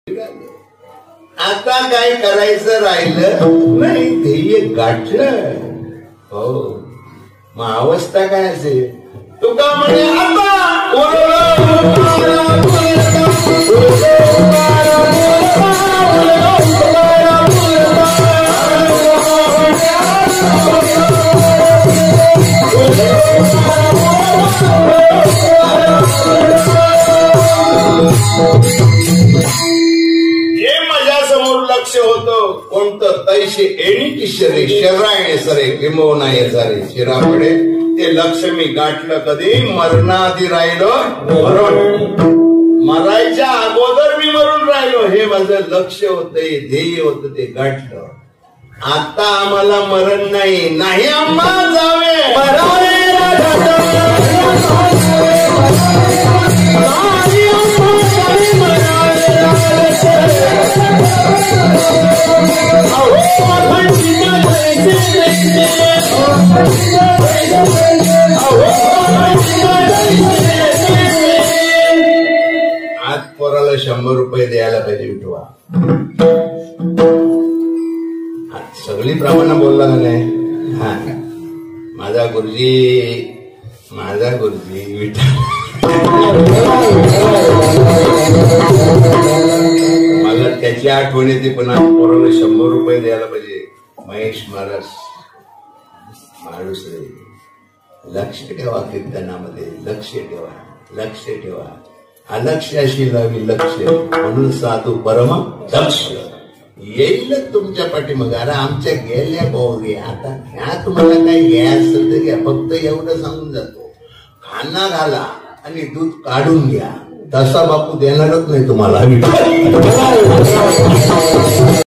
आता काय करायचं राहिलं नाही, ध्येय गाठलं. हो, मग अवस्था काय असेल? तुका म्हणे जे माझ्या समोर लक्ष होतं कोणतं तैसे एणीची शरे शर्रायणे सरे किंबहुना सारे शिरापडे ते लक्ष मी गाठलं. कधी मरणाआधी राहिलो, मरायच्या अगोदर मी मरून राहिलो. हे माझं लक्ष होतं, हे ध्येय होतं, ते गाठलं. आता आम्हाला मरण नाही, नाही आम्हा जावे आज पोराला 100 रुपये द्यायला पाहिजे विठवा. सगळी प्रमाण बोलला का नाही? हा, माझा गुरुजी विठ्ठल. मला त्याची आठवण येते, पण आज पोराला 100 रुपये द्यायला पाहिजे. महेश महाराज माळुसरे, लक्ष ठेवा कीर्तनामध्ये, लक्ष ठेवा. अलक्ष्याशी लावी लक्ष, म्हणून साधू परम दक्ष येईल तुमच्या पाठीमागे. अरे आमच्या गेल्या पाहू आता ह्या तुम्हाला काही घ्यायचं असेल तर घ्या, फक्त एवढं सांगून जातो, खाना घाला आणि दूध काढून घ्या. तसा बापू देणारच नाही तुम्हाला.